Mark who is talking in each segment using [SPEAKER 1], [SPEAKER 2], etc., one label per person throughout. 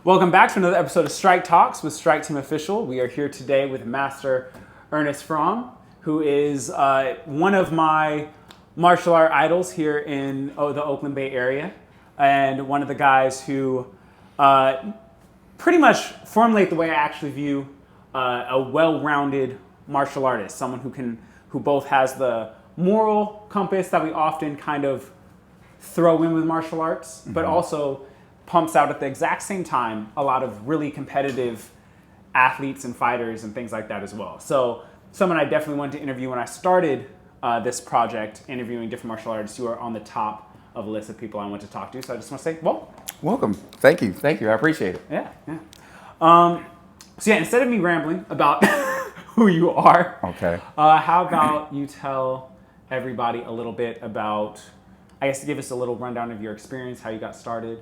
[SPEAKER 1] Welcome back to another episode of Stryke Talks with Stryke Team Official. We are here today with Master Ernest Frohm, who is one of my martial art idols here in the Oakland Bay area, and one of the guys who pretty much formulate the way I actually view a well-rounded martial artist, someone who both has the moral compass that we often kind of throw in with martial arts, but also pumps out at the exact same time a lot of really competitive athletes and fighters and things like that as well. So someone I definitely wanted to interview when I started this project, interviewing different martial artists. You are on the top of a list of people I want to talk to. So I just want to say,
[SPEAKER 2] welcome. Thank you. I appreciate it.
[SPEAKER 1] Yeah. So instead of me rambling about who you are,
[SPEAKER 2] okay.
[SPEAKER 1] How about you tell everybody a little bit about, I guess, to give us a little rundown of your experience, how you got started.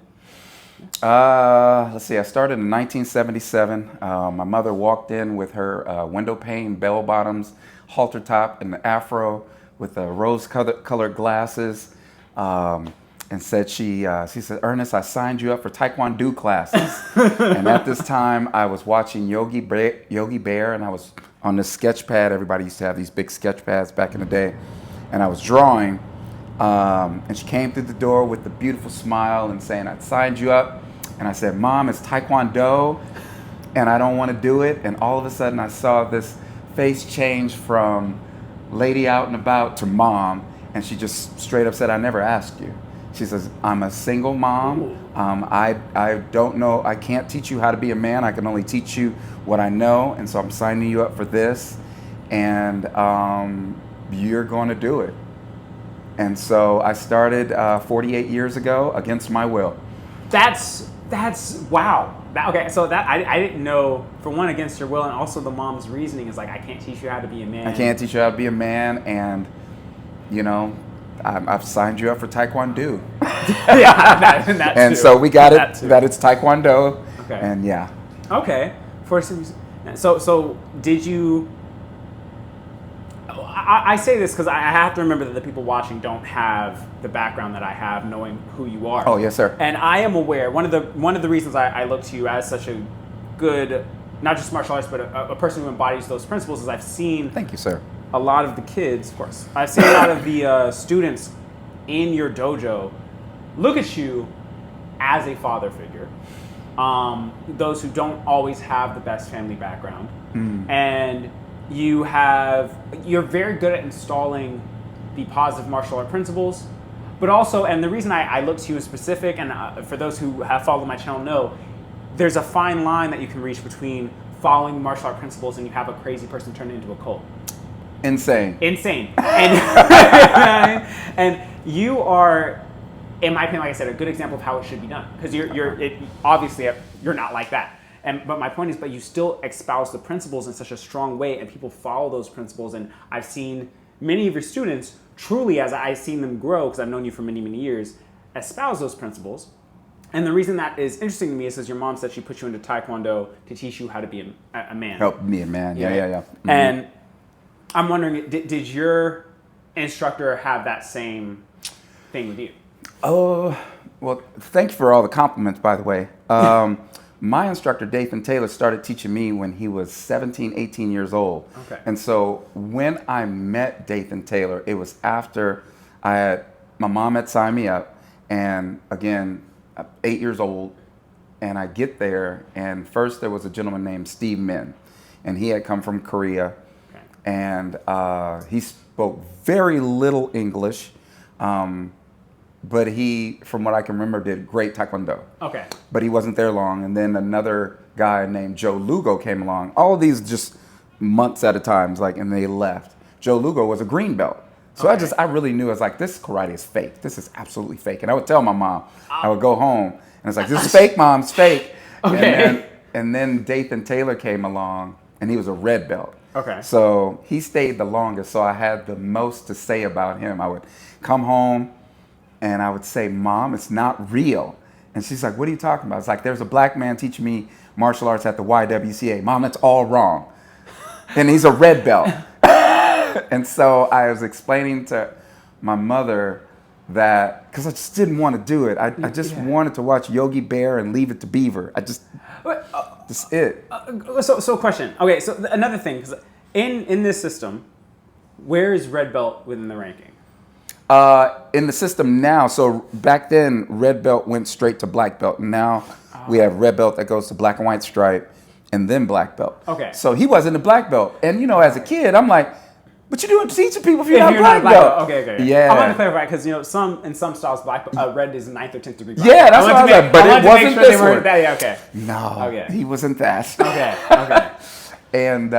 [SPEAKER 2] Let's see. I started in 1977. My mother walked in with her window pane, bell bottoms, halter top, and the afro with the rose-colored glasses, and said she said, "Ernest, I signed you up for Taekwondo classes." And at this time, I was watching Yogi Bear, and I was on this sketch pad. Everybody used to have these big sketch pads back in the day, and I was drawing. And she came through the door with a beautiful smile and saying, "I signed you up." And I said, "Mom, it's Taekwondo and I don't want to do it." And all of a sudden I saw this face change from lady out and about to mom. And she just straight up said, "I never asked you." She says, "I'm a single mom. I don't know. I can't teach you how to be a man. I can only teach you what I know. And so I'm signing you up for this. And you're going to do it." And so I started 48 years ago against my will.
[SPEAKER 1] That's wow. Okay, so that I didn't know, for one, against your will, and also the mom's reasoning is like, I can't teach you how to be a man.
[SPEAKER 2] I can't teach you how to be a man, and I've signed you up for Taekwondo.
[SPEAKER 1] Yeah, that
[SPEAKER 2] and
[SPEAKER 1] too.
[SPEAKER 2] So we got that it's Taekwondo.
[SPEAKER 1] Okay.
[SPEAKER 2] And yeah.
[SPEAKER 1] Okay. So did you? I say this because I have to remember that the people watching don't have the background that I have, knowing who you are.
[SPEAKER 2] Oh, yes, sir.
[SPEAKER 1] And I am aware, one of the reasons I look to you as such a good, not just martial artist, but a person who embodies those principles, is I've seen.
[SPEAKER 2] Thank you, sir.
[SPEAKER 1] A lot of the kids, of course. I've seen a lot of the students in your dojo look at you as a father figure. Those who don't always have the best family background, and you're very good at installing the positive martial art principles, but also, and the reason I look to you in specific, and for those who have followed my channel know, there's a fine line that you can reach between following martial art principles and you have a crazy person turn into a cult.
[SPEAKER 2] Insane.
[SPEAKER 1] And you are, in my opinion, like I said, a good example of how it should be done, because obviously you're not like that. But my point is, but you still espouse the principles in such a strong way, and people follow those principles. And I've seen many of your students truly, as I've seen them grow, because I've known you for many, many years, espouse those principles. And the reason that is interesting to me is, as your mom said, she put you into Taekwondo to teach you how to be a man.
[SPEAKER 2] Help me a man. Yeah. Mm-hmm.
[SPEAKER 1] And I'm wondering, did your instructor have that same thing with you?
[SPEAKER 2] Oh, well, thank you for all the compliments, by the way. My instructor, Dathan Taylor, started teaching me when he was 17, 18 years old.
[SPEAKER 1] Okay.
[SPEAKER 2] And so when I met Dathan Taylor, it was after my mom had signed me up, and again, 8 years old, and I get there, and first there was a gentleman named Steve Min, and he had come from Korea, and he spoke very little English, but he, from what I can remember, did great Taekwondo.
[SPEAKER 1] Okay.
[SPEAKER 2] But he wasn't there long. And then another guy named Joe Lugo came along. All of these just months at a time, and they left. Joe Lugo was a green belt. So I really knew, I was like, this karate is fake. This is absolutely fake. And I would tell my mom, I would go home, and it's like, this is fake, Mom, it's fake.
[SPEAKER 1] Okay.
[SPEAKER 2] And then Dathan Taylor came along, and he was a red belt.
[SPEAKER 1] Okay.
[SPEAKER 2] So he stayed the longest, so I had the most to say about him. I would come home, and I would say, "Mom, it's not real." And she's like, "What are you talking about?" It's like, "There's a black man teaching me martial arts at the YWCA. Mom, that's all wrong." And he's a red belt. And so I was explaining to my mother that because I just didn't want to do it. I just wanted to watch Yogi Bear and Leave It to Beaver. That's it.
[SPEAKER 1] So question. Okay, so another thing, because in this system, where is red belt within the ranking?
[SPEAKER 2] In the system now, so back then, red belt went straight to black belt. Now we have red belt that goes to black and white stripe, and then black belt.
[SPEAKER 1] Okay.
[SPEAKER 2] So he wasn't a black belt, and as a kid, I'm like, "What you doing teaching people if you're not a black belt?"
[SPEAKER 1] Okay.
[SPEAKER 2] Yeah.
[SPEAKER 1] I want to clarify because in some styles, red is 9th or 10th degree.
[SPEAKER 2] Yeah, that's what I was like. But it wasn't this one.
[SPEAKER 1] Yeah, okay.
[SPEAKER 2] No.
[SPEAKER 1] Okay.
[SPEAKER 2] He wasn't that.
[SPEAKER 1] Okay.
[SPEAKER 2] And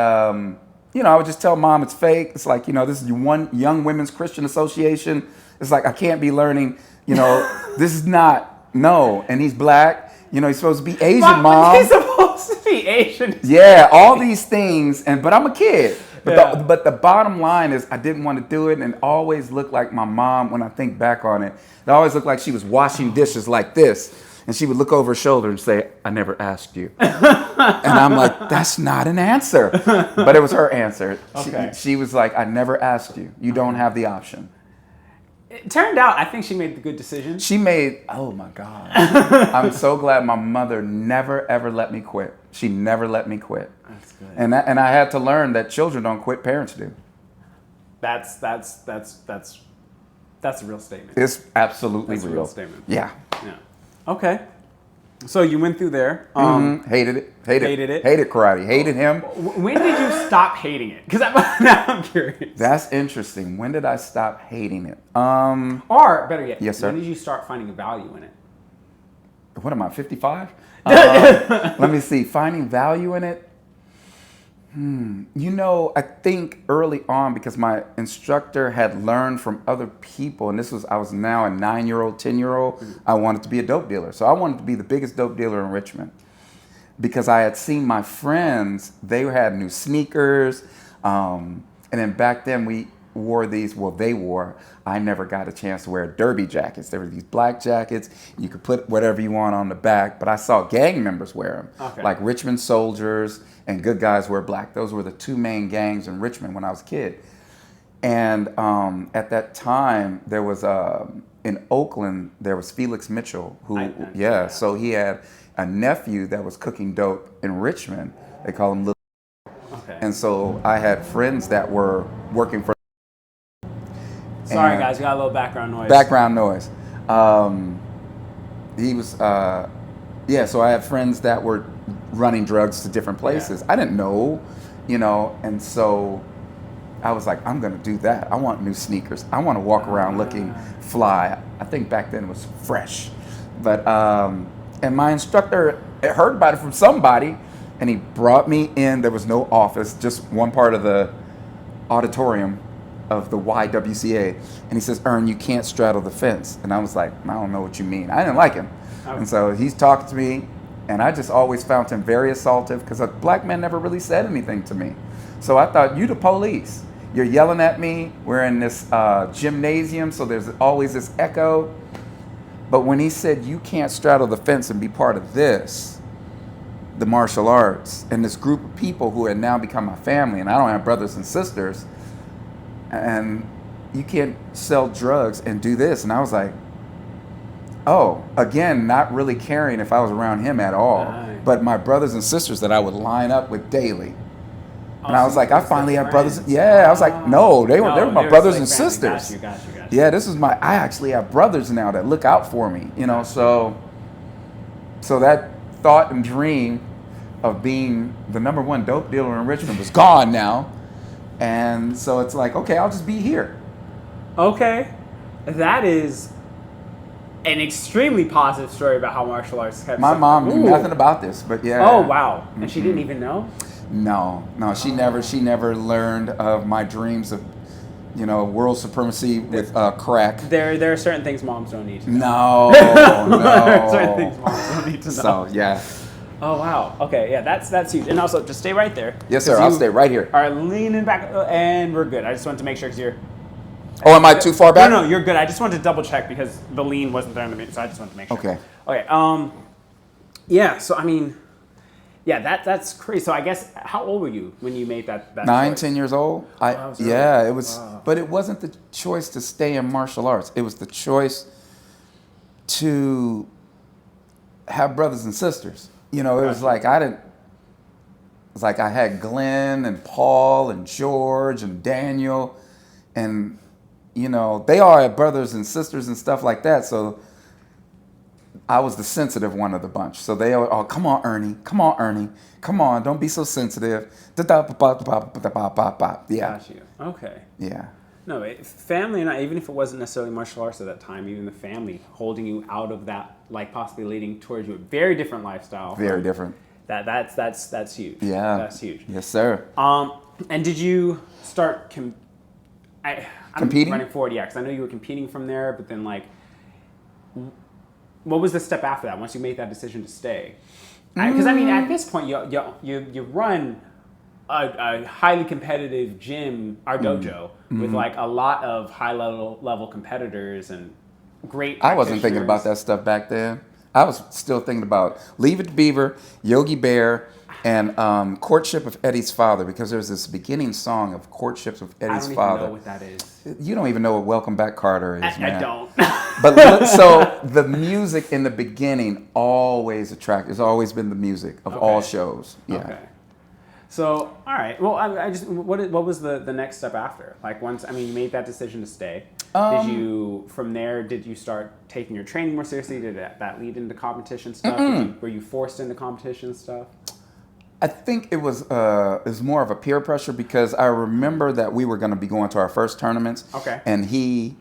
[SPEAKER 2] I would just tell mom it's fake. It's like, this is one Young Women's Christian Association. It's like I can't be learning. This is not and he's black. He's supposed to be Asian, mom.
[SPEAKER 1] He's supposed to be Asian.
[SPEAKER 2] Yeah, all these things, but I'm a kid. But the bottom line is I didn't want to do it, and it always looked like my mom, when I think back on it, it always looked like she was washing dishes like this. And she would look over her shoulder and say, "I never asked you." And I'm like, that's not an answer. But it was her answer.
[SPEAKER 1] Okay.
[SPEAKER 2] She was like, "I never asked you. You don't have the option."
[SPEAKER 1] It turned out, I think she made the good decision.
[SPEAKER 2] Oh my God. I'm so glad my mother never, ever let me quit. She never let me quit.
[SPEAKER 1] That's good.
[SPEAKER 2] And I had to learn that children don't quit, parents do.
[SPEAKER 1] That's a real statement.
[SPEAKER 2] It's absolutely
[SPEAKER 1] That's
[SPEAKER 2] real.
[SPEAKER 1] a real statement.
[SPEAKER 2] Yeah.
[SPEAKER 1] Okay. So you went through there.
[SPEAKER 2] Hated it.
[SPEAKER 1] Hated it.
[SPEAKER 2] Hated karate. Hated him.
[SPEAKER 1] When did you stop hating it? Because now I'm curious.
[SPEAKER 2] That's interesting. When did I stop hating it?
[SPEAKER 1] Or better yet,
[SPEAKER 2] yes, sir.
[SPEAKER 1] When did you start finding a value in it?
[SPEAKER 2] What am I, 55? Let me see. Finding value in it. I think early on, because my instructor had learned from other people, and I was now a 9-year-old, 10-year-old, I wanted to be a dope dealer. So I wanted to be the biggest dope dealer in Richmond because I had seen my friends, they had new sneakers. And then back then we wore I never got a chance to wear derby jackets. There were these black jackets. You could put whatever you want on the back, but I saw gang members wear them, like Richmond Soldiers and Good Guys Wear Black. Those were the two main gangs in Richmond when I was a kid. And at that time, there was, in Oakland, there was Felix Mitchell, so he had a nephew that was cooking dope in Richmond. They call him Little.
[SPEAKER 1] Okay.
[SPEAKER 2] And so I had friends that were working for.
[SPEAKER 1] Sorry, guys, we got a little background noise.
[SPEAKER 2] He was, so I had friends that were running drugs to different places. I didn't know, and so I was like, I'm going to do that. I want new sneakers. I want to walk around looking fly. I think back then it was fresh. But, and my instructor heard about it from somebody, and he brought me in. There was no office, just one part of the auditorium of the YWCA. And he says, "Ern, you can't straddle the fence." And I was like, I don't know what you mean. I didn't like him. Okay. And so he's talking to me, and I just always found him very assaultive because a black man never really said anything to me. So I thought, you the police. You're yelling at me. We're in this gymnasium, so there's always this echo. But when he said, "You can't straddle the fence and be part of this," the martial arts, and this group of people who had now become my family, and I don't have brothers and sisters, and you can't sell drugs and do this. And I was like, oh, again, not really caring if I was around him at all. Right. But my brothers and sisters that I would line up with daily. And I was like, I finally have brothers. Yeah, I was like, no, they were my brothers and sisters.
[SPEAKER 1] Got you.
[SPEAKER 2] Yeah, I actually have brothers now that look out for me, so that thought and dream of being the #1 dope dealer in Richmond was gone now. And so it's like, okay, I'll just be here.
[SPEAKER 1] Okay. That is an extremely positive story about how martial arts kept
[SPEAKER 2] my mom knew nothing about this, but yeah.
[SPEAKER 1] Oh, wow. And she didn't even know?
[SPEAKER 2] No, she never learned of my dreams of, world supremacy with crack.
[SPEAKER 1] There are certain things moms don't need to know.
[SPEAKER 2] No.
[SPEAKER 1] Certain things moms don't need to know.
[SPEAKER 2] So, yeah.
[SPEAKER 1] Oh, wow. Okay, yeah, that's huge. And also, just stay right there.
[SPEAKER 2] Yes, sir. I'll stay right here.
[SPEAKER 1] All right, leaning back, and we're good. I just wanted to make sure because you're...
[SPEAKER 2] Oh, am I too far back?
[SPEAKER 1] No, you're good. I just wanted to double check because the lean wasn't there in the minute, so I just wanted to make sure.
[SPEAKER 2] Okay.
[SPEAKER 1] Okay. Yeah. So I mean, Yeah, that's crazy. So I guess how old were you when you made that
[SPEAKER 2] 9,
[SPEAKER 1] choice?
[SPEAKER 2] 10 years old.
[SPEAKER 1] that was early.
[SPEAKER 2] Yeah, it was,
[SPEAKER 1] Wow.
[SPEAKER 2] but it wasn't the choice to stay in martial arts. It was the choice to have brothers and sisters. You know, it was
[SPEAKER 1] Gotcha.
[SPEAKER 2] like I didn't. It's like I had Glenn and Paul and George and Daniel, and you know they all had brothers and sisters and stuff like that. So I was the sensitive one of the bunch. So they all, oh, come on, Ernie. Come on, Ernie. Come on, don't be so sensitive. Yeah.
[SPEAKER 1] Got you. Okay.
[SPEAKER 2] Yeah.
[SPEAKER 1] No, family, and even if it wasn't necessarily martial arts at that time, even the family holding you out of that, like possibly leading towards you a very different lifestyle.
[SPEAKER 2] Very different.
[SPEAKER 1] That's huge.
[SPEAKER 2] Yeah.
[SPEAKER 1] That's huge.
[SPEAKER 2] Yes, sir.
[SPEAKER 1] And did you start I'm
[SPEAKER 2] Competing?
[SPEAKER 1] running forward, yeah, because I know you were competing from there, but then like, what was the step after that? Once you made that decision to stay, because I mean, at this point, you run a highly competitive gym, our dojo, with like a lot of high level competitors and great.
[SPEAKER 2] I wasn't thinking about that stuff back then. I was still thinking about Leave It to Beaver, Yogi Bear, and Courtship of Eddie's Father, because there's this beginning song of Courtships with Eddie's
[SPEAKER 1] I don't
[SPEAKER 2] Father.
[SPEAKER 1] even know what that is.
[SPEAKER 2] You don't even know what Welcome Back Carter is, man.
[SPEAKER 1] I don't.
[SPEAKER 2] But so the music in the beginning always it's always been the music of all shows. Yeah.
[SPEAKER 1] Okay. So, all right. Well, I just what was the next step after? Like once, I mean, you made that decision to stay. Did you start taking your training more seriously? Did that lead into competition stuff? Were you forced into competition stuff?
[SPEAKER 2] I think it was more of a peer pressure, because I remember that we were going to be going to our first tournaments.
[SPEAKER 1] Okay.
[SPEAKER 2] And he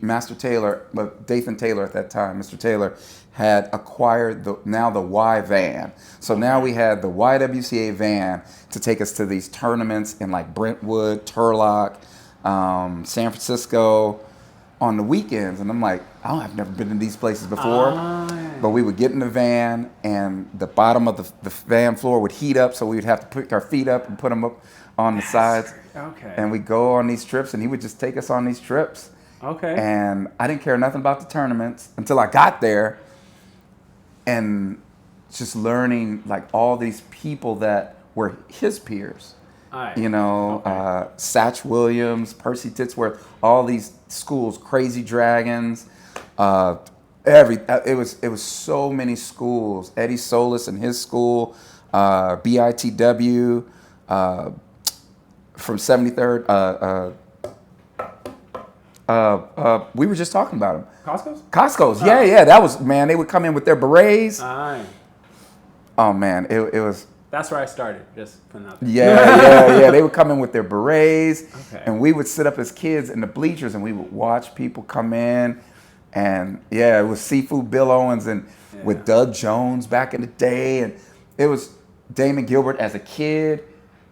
[SPEAKER 2] Master Taylor, Dathan Taylor at that time, Mr. Taylor, had acquired the Y van. So now we had the YWCA van to take us to these tournaments in like Brentwood, Turlock, San Francisco on the weekends. And I'm like, I've never been in these places before. But we would get in the van, and the bottom of the van floor would heat up, so we would have to pick our feet up and put them up on the sides.
[SPEAKER 1] Okay.
[SPEAKER 2] And we'd go on these trips, and he would just take us on these trips.
[SPEAKER 1] Okay.
[SPEAKER 2] And I didn't care nothing about the tournaments until I got there, and just learning like all these people that were his peers. You know, Satch Williams, Percy Titsworth, all these schools, Crazy Dragons, it was so many schools. Eddie Solis and his school, BITW, from 73rd. We were just talking about them. Costco's, yeah. That was, man, they would come in with their berets. Oh man, it was.
[SPEAKER 1] That's where I started, just putting out there.
[SPEAKER 2] Yeah. They would come in with their berets, and we would sit up as kids in the bleachers, and we would watch people come in. And yeah, it was Seafood Bill Owens and with Doug Jones back in the day, and it was Damon Gilbert as a kid,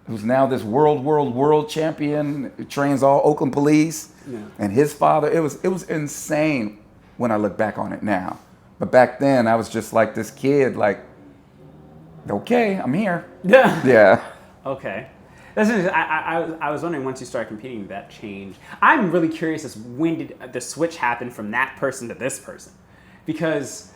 [SPEAKER 2] who's now this world champion, trains all Oakland police, and his father. It was insane when I look back on it now. But back then, I was just like this kid, like, okay, I'm here. Yeah.
[SPEAKER 1] Okay. That's interesting. I was wondering, once you started competing, did that change? I'm really curious as when did the switch happen from that person to this person? Because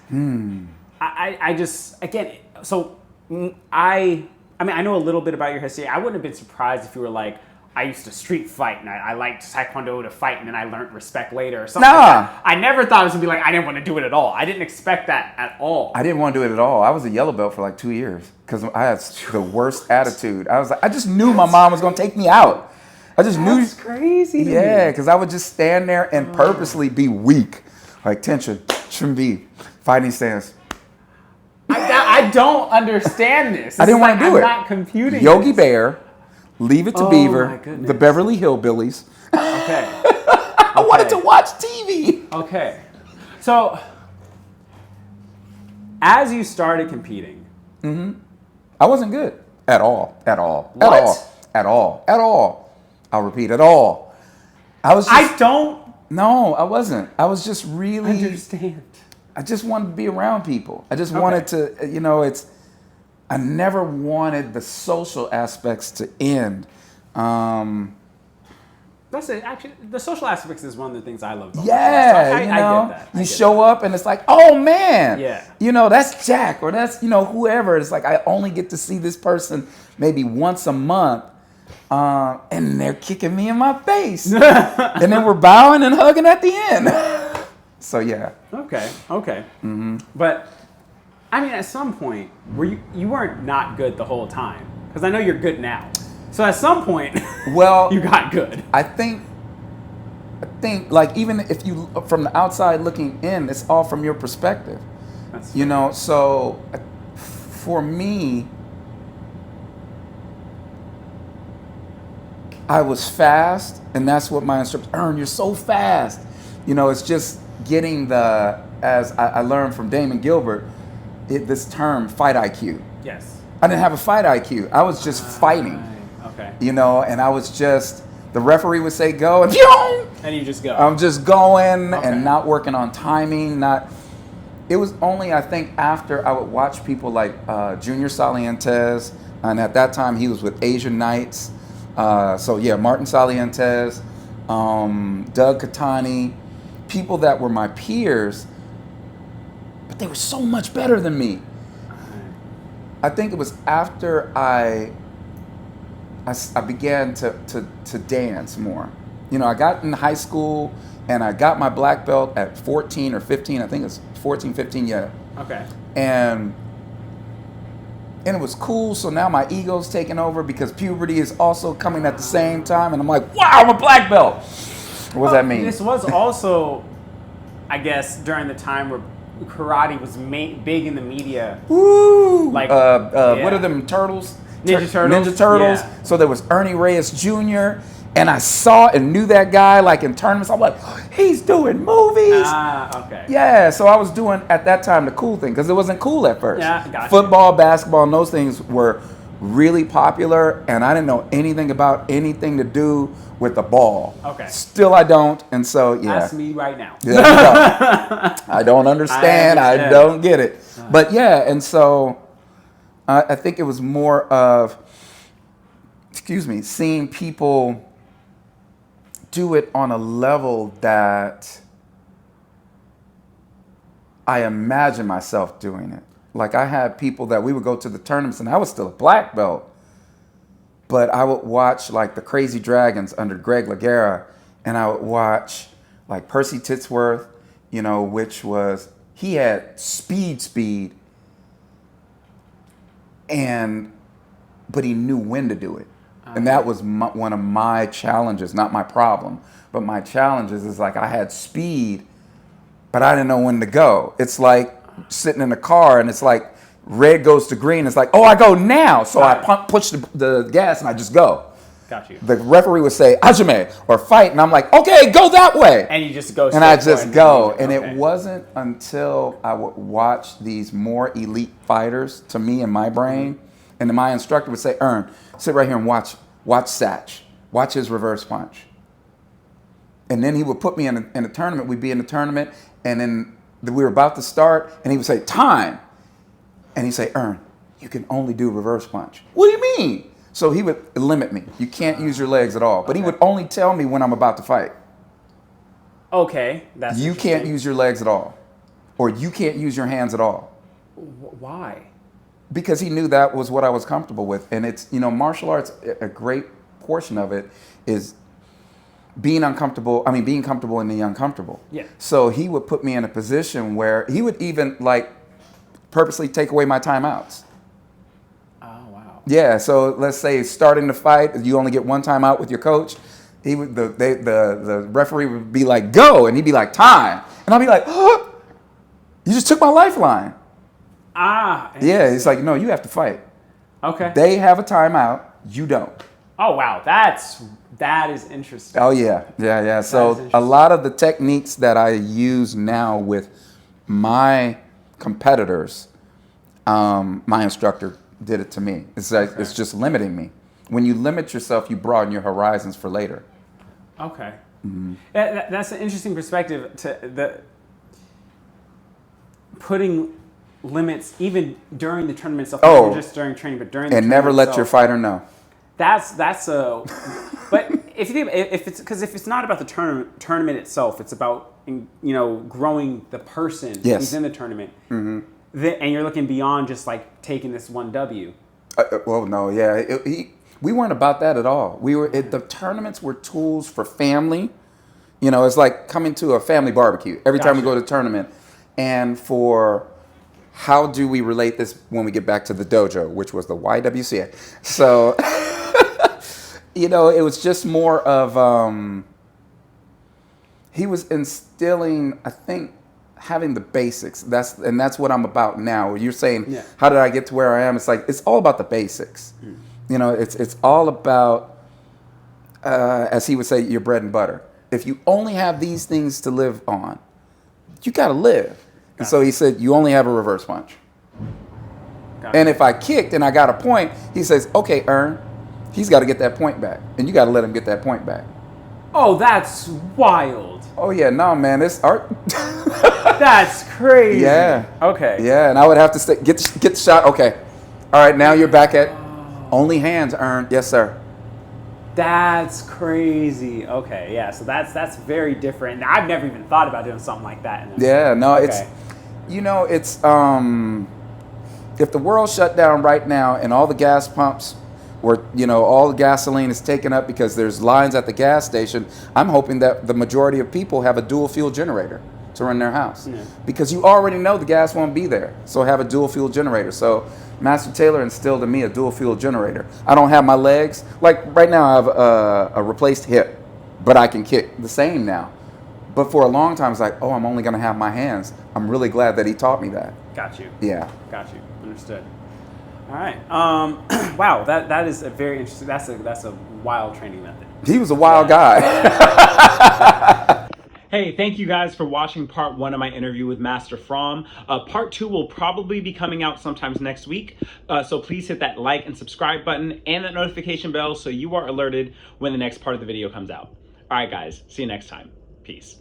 [SPEAKER 1] I just, again, so I mean, I know a little bit about your history. I wouldn't have been surprised if you were like, I used to street fight and I liked Taekwondo to fight and then I learned respect later or something like that. I never thought it was going to be like, I didn't want to do it at all. I didn't expect that at all.
[SPEAKER 2] I didn't want to do it at all. I was a yellow belt for like 2 years because I had the worst attitude. I was like, I just knew my mom was going to take me out. I just knew.
[SPEAKER 1] That's crazy.
[SPEAKER 2] Yeah, because I would just stand there and purposely be weak. Like tension, shouldn't be, fighting stance.
[SPEAKER 1] I don't understand this.
[SPEAKER 2] I didn't want to do it.
[SPEAKER 1] I'm not computing
[SPEAKER 2] Yogi
[SPEAKER 1] this.
[SPEAKER 2] Bear, Leave It to Beaver,
[SPEAKER 1] my goodness.
[SPEAKER 2] the Beverly Hillbillies.
[SPEAKER 1] Okay.
[SPEAKER 2] I wanted to watch TV.
[SPEAKER 1] Okay. So, as you started competing,
[SPEAKER 2] I wasn't good at all.
[SPEAKER 1] What?
[SPEAKER 2] At all. I'll repeat, at all. I was.
[SPEAKER 1] I don't
[SPEAKER 2] No, I wasn't. I was just really.
[SPEAKER 1] understand.
[SPEAKER 2] I just wanted to be around people. I just wanted to, I never wanted the social aspects to end.
[SPEAKER 1] That's it. Actually, the social aspects is one of the things I love about
[SPEAKER 2] Yeah,
[SPEAKER 1] I get that.
[SPEAKER 2] you show up and it's like, oh man,
[SPEAKER 1] Yeah.
[SPEAKER 2] That's Jack or that's, whoever. It's like, I only get to see this person maybe once a month. And they're kicking me in my face. And then we're bowing and hugging at the end. So, yeah.
[SPEAKER 1] Okay. Mm-hmm. But, I mean, at some point, you weren't not good the whole time. Because I know you're good now. So at some point,
[SPEAKER 2] well,
[SPEAKER 1] you got good.
[SPEAKER 2] I think like even if you from the outside looking in, it's all from your perspective.
[SPEAKER 1] That's
[SPEAKER 2] So for me, I was fast, and that's what my instructor, Ern, you're so fast. It's just getting as I learned from Damon Gilbert, this term, fight IQ.
[SPEAKER 1] Yes.
[SPEAKER 2] I didn't have a fight IQ. I was just fighting.
[SPEAKER 1] Okay.
[SPEAKER 2] And I was just, the referee would say go, and
[SPEAKER 1] you just go.
[SPEAKER 2] I'm just going and not working on timing. It was only, I think, after I would watch people like Junior Salientes, and at that time he was with Asian Knights. Martin Salientes, Doug Katani, people that were my peers, but they were so much better than me. I think it was after I began to dance more. I got in high school and I got my black belt at 14 or 15. I think it's 14, 15, yeah.
[SPEAKER 1] Okay.
[SPEAKER 2] And it was cool. So now my ego's taking over because puberty is also coming at the same time. And I'm like, wow, I'm a black belt. What does that mean?
[SPEAKER 1] This was also, I guess, during the time where karate was big in the media.
[SPEAKER 2] Woo!
[SPEAKER 1] Like,
[SPEAKER 2] what are them turtles?
[SPEAKER 1] Ninja Turtles.
[SPEAKER 2] Ninja Turtles.
[SPEAKER 1] Yeah.
[SPEAKER 2] So there was Ernie Reyes Jr. And I saw and knew that guy like in tournaments. I'm like, he's doing movies.
[SPEAKER 1] Okay.
[SPEAKER 2] Yeah, so I was doing at that time the cool thing because it wasn't cool at first.
[SPEAKER 1] Yeah, gotcha.
[SPEAKER 2] Football, basketball, and those things were really popular, and I didn't know anything about anything to do with the ball.
[SPEAKER 1] Okay.
[SPEAKER 2] Still, I don't, and so yeah.
[SPEAKER 1] Ask me right now.
[SPEAKER 2] Yeah, I don't understand. I don't get it. But yeah, and so I think it was more of, seeing people do it on a level that I imagine myself doing it. Like I had people that we would go to the tournaments and I was still a black belt, but I would watch like the Crazy Dragons under Greg Laguerre, and I would watch like Percy Titsworth, which was, he had speed, but he knew when to do it. And that was one of my challenges, not my problem, but my challenges is like I had speed, but I didn't know when to go. It's like sitting in a car and it's like red goes to green. It's like, oh, I go now. So I push the gas and I just go.
[SPEAKER 1] Got you.
[SPEAKER 2] The referee would say, Ajime, or fight. And I'm like, okay, go that way.
[SPEAKER 1] And you just go.
[SPEAKER 2] And I just go. And it wasn't until I would watch these more elite fighters, to me in my brain, and then my instructor would say, Ern, sit right here and watch Satch. Watch his reverse punch. And then he would put me in a tournament. We'd be in a tournament, and then we were about to start, and he would say, time. And he'd say, Ern, you can only do reverse punch. What do you mean? So he would limit me. You can't use your legs at all. But he would only tell me when I'm about to fight.
[SPEAKER 1] Okay.
[SPEAKER 2] You can't use your legs at all. Or you can't use your hands at all.
[SPEAKER 1] Why?
[SPEAKER 2] Because he knew that was what I was comfortable with. And it's, martial arts, a great portion of it is being comfortable in the uncomfortable.
[SPEAKER 1] Yeah.
[SPEAKER 2] So he would put me in a position where he would even like purposely take away my timeouts.
[SPEAKER 1] Oh, wow.
[SPEAKER 2] Yeah. So let's say starting the fight, you only get one timeout with your coach. The referee would be like, go. And he'd be like, time. And I'd be like, oh, you just took my lifeline. Yeah, it's like, no, you have to fight.
[SPEAKER 1] Okay.
[SPEAKER 2] They have a timeout, you don't.
[SPEAKER 1] Oh, wow. That is interesting.
[SPEAKER 2] Oh, yeah. So a lot of the techniques that I use now with my competitors, my instructor did it to me. It's like, it's just limiting me. When you limit yourself, you broaden your horizons for later.
[SPEAKER 1] Okay.
[SPEAKER 2] Mm-hmm.
[SPEAKER 1] That's an interesting perspective to puting limits even during the tournament itself, not just during training, but during the tournament
[SPEAKER 2] never let
[SPEAKER 1] itself.
[SPEAKER 2] your fighter know.
[SPEAKER 1] But if you think, if it's not about the tournament itself, it's about, you know, growing the person who's in the tournament. And you're looking beyond just like taking this one W.
[SPEAKER 2] Well, no, yeah, we weren't about that at all. The tournaments were tools for family. You know, it's like coming to a family barbecue every time we go to a tournament. And for how do we relate this when we get back to the dojo, which was the YWCA? So, you know, it was just more of, he was instilling, I think, having the basics. That's what I'm about now. You're saying, how did I get to where I am? It's like, it's all about the basics. You know, it's all about, as he would say, your bread and butter. If you only have these things to live on, you got to live. And so he said, you only have a reverse punch. And if I kicked and I got a point, he says, okay, Ern, he's got to get that point back. And you got to let him get that point back.
[SPEAKER 1] Oh, that's wild.
[SPEAKER 2] Oh, yeah, no, man, it's art.
[SPEAKER 1] That's crazy.
[SPEAKER 2] Yeah.
[SPEAKER 1] Okay.
[SPEAKER 2] Yeah, and I would have to get the shot. Okay. All right, now you're back at only hands, Ern. Yes, sir.
[SPEAKER 1] That's crazy. Okay, yeah. So that's very different. I've never even thought about doing something like that.
[SPEAKER 2] Yeah, no, it's, you know, it's if the world shut down right now and all the gas pumps were, you know, all the gasoline is taken up because there's lines at the gas station, I'm hoping that the majority of people have a dual fuel generator to run their house, because you already know the gas won't be there. So have a dual fuel generator. So Master Taylor instilled in me a dual fuel generator. I don't have my legs. Like right now I have a replaced hip, but I can kick the same now. But for a long time it's like, oh, I'm only going to have my hands. I'm really glad that he taught me that.
[SPEAKER 1] Got you.
[SPEAKER 2] Yeah.
[SPEAKER 1] Got you. Understood. All right. Wow, that is a very interesting, that's a wild training method.
[SPEAKER 2] He was a wild guy.
[SPEAKER 1] Hey, thank you guys for watching part 1 of my interview with Master Frohm. Part 2 will probably be coming out sometimes next week. So please hit that like and subscribe button and that notification bell so you are alerted when the next part of the video comes out. All right, guys. See you next time. Peace.